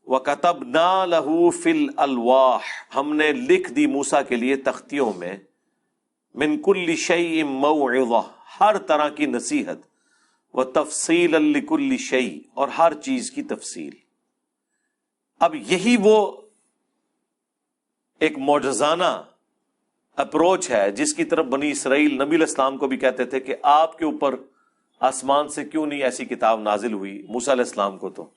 وَكَتَبْنَا لَهُ فِي الْأَلْوَاحِ، ہم نے لکھ دی موسیٰ کے لیے تختیوں میں، مِن كُلِّ شَيْءٍ مَوْعِظَةٍ، ہر طرح کی نصیحت، وَتَفْصِيلًا لِكُلِّ شَيْءٍ، اور ہر چیز کی تفصیل۔ اب یہی وہ ایک معجزانہ اپروچ ہے جس کی طرف بنی اسرائیل نبی علیہ السلام کو بھی کہتے تھے کہ آپ کے اوپر آسمان سے کیوں نہیں ایسی کتاب نازل ہوئی۔ موسیٰ علیہ السلام کو تو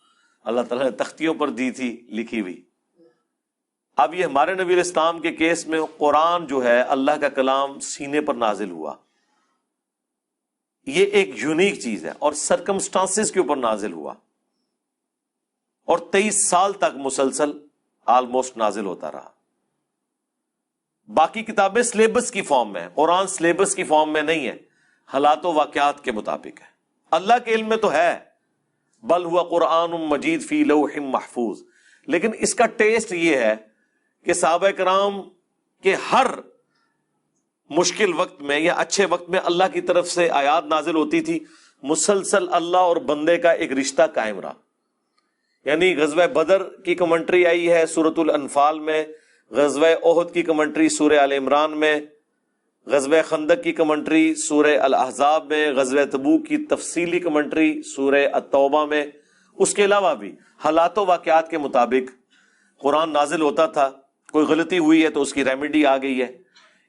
اللہ تعالیٰ نے تختیوں پر دی تھی لکھی ہوئی۔ اب یہ ہمارے نبی علیہ السلام کے کیس میں قرآن جو ہے اللہ کا کلام سینے پر نازل ہوا، یہ ایک یونیک چیز ہے، اور سرکمسٹانسز کے اوپر نازل ہوا، اور 23 سال تک مسلسل آلموسٹ نازل ہوتا رہا۔ باقی کتابیں سلیبس کی فارم میں ہیں، قرآن سلیبس کی فارم میں نہیں ہے، حالات و واقعات کے مطابق ہے۔ اللہ کے علم میں تو ہے، بل ہوا قرآن مجید فی لوح محفوظ، لیکن اس کا ٹیسٹ یہ ہے کہ صحابہ کرام کے ہر مشکل وقت میں یا اچھے وقت میں اللہ کی طرف سے آیات نازل ہوتی تھی، مسلسل اللہ اور بندے کا ایک رشتہ قائم رہا۔ یعنی غزوہ بدر کی کمنٹری آئی ہے سورۃ الانفال میں، غزوہ احد کی کمنٹری سورہ آل عمران میں، غزوہ خندق کی کمنٹری سورہ الاحزاب میں، غزوہ تبوک کی تفصیلی کمنٹری سورہ التوبہ میں۔ اس کے علاوہ بھی حالات و واقعات کے مطابق قرآن نازل ہوتا تھا۔ کوئی غلطی ہوئی ہے تو اس کی ریمیڈی آ گئی ہے۔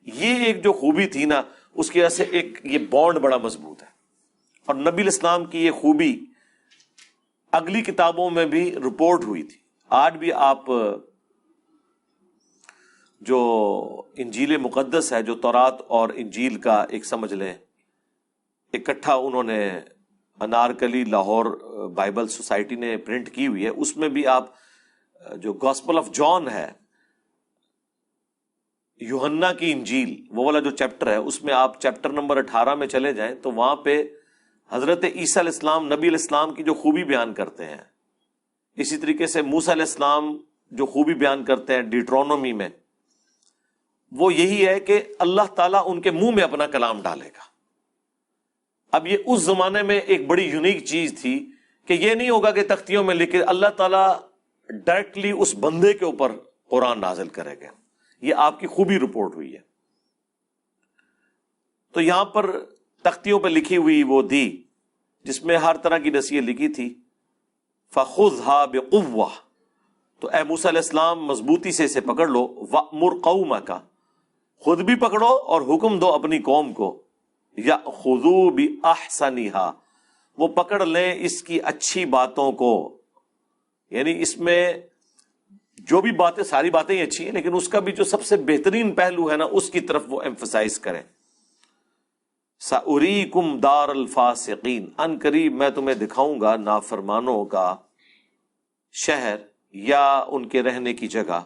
یہ ایک جو خوبی تھی نا، اس کی وجہ سے ایک یہ بانڈ بڑا مضبوط ہے، اور نبی علیہ السلام کی یہ خوبی اگلی کتابوں میں بھی رپورٹ ہوئی تھی۔ آج بھی آپ جو انجیل مقدس ہے، جو تورات اور انجیل کا ایک سمجھ لیں اکٹھا انہوں نے انارکلی لاہور بائبل سوسائٹی نے پرنٹ کی ہوئی ہے، اس میں بھی آپ جو گاسپل آف جان ہے، یوحنا کی انجیل، وہ والا جو چیپٹر ہے، اس میں آپ چیپٹر نمبر 18 میں چلے جائیں تو وہاں پہ حضرت عیسیٰ علیہ السلام نبی علیہ السلام کی جو خوبی بیان کرتے ہیں، اسی طریقے سے موسیٰ علیہ السلام جو خوبی بیان کرتے ہیں ڈیٹرونومی میں، وہ یہی ہے کہ اللہ تعالیٰ ان کے منہ میں اپنا کلام ڈالے گا۔ اب یہ اس زمانے میں ایک بڑی یونیک چیز تھی کہ یہ نہیں ہوگا کہ تختیوں میں لکھے، اللہ تعالیٰ ڈائریکٹلی اس بندے کے اوپر قرآن نازل کرے گا۔ یہ آپ کی خوبی رپورٹ ہوئی ہے۔ تو یہاں پر تختیوں پہ لکھی ہوئی وہ دی جس میں ہر طرح کی نصیحت لکھی تھی، فَخُذْهَا بِقُوَّةٍ، تو اے موسیٰ علیہ السلام مضبوطی سے اسے پکڑ لو، وَأْمُرْ قَوْمَكَ، خود بھی پکڑو اور حکم دو اپنی قوم کو، يَأْخُذُوا بِأَحْسَنِهَا، وہ پکڑ لیں اس کی اچھی باتوں کو۔ یعنی اس میں جو بھی باتیں، ساری باتیں ہی اچھی ہیں، لیکن اس کا بھی جو سب سے بہترین پہلو ہے نا، اس کی طرف وہ ایمفسائز کریں۔ سَأُرِيكُمْ دَارَ الْفَاسِقِينَ، ان قریب میں تمہیں دکھاؤں گا نافرمانوں کا شہر یا ان کے رہنے کی جگہ۔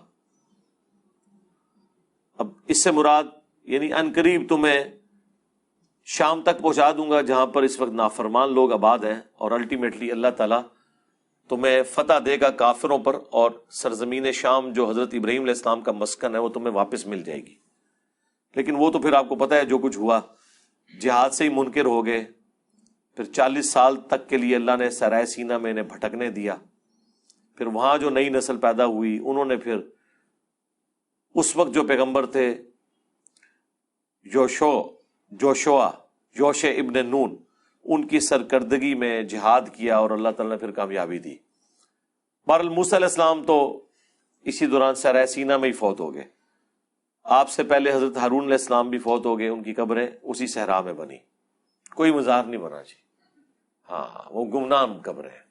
اب اس سے مراد یعنی ان قریب تمہیں شام تک پہنچا دوں گا جہاں پر اس وقت نافرمان لوگ آباد ہیں، اور الٹیمیٹلی اللہ تعالیٰ تمہیں فتح دے گا کافروں پر، اور سرزمین شام جو حضرت ابراہیم علیہ السلام کا مسکن ہے وہ تمہیں واپس مل جائے گی۔ لیکن وہ تو پھر آپ کو پتہ ہے جو کچھ ہوا، جہاد سے ہی منکر ہو گئے، پھر 40 سال تک کے لیے اللہ نے سرائے سینہ میں انہیں بھٹکنے دیا، پھر وہاں جو نئی نسل پیدا ہوئی انہوں نے پھر اس وقت جو پیغمبر تھے یوشع ابن نون، ان کی سرکردگی میں جہاد کیا اور اللہ تعالیٰ نے پھر کامیابی دی۔ بہرحال موسیٰ علیہ السلام تو اسی دوران سرائے سینہ میں ہی فوت ہو گئے۔ آپ سے پہلے حضرت ہارون علیہ السلام بھی فوت ہو گئے، ان کی قبریں اسی صحرا میں بنی، کوئی مزار نہیں بنا جی، ہاں وہ گمنام قبریں ہیں۔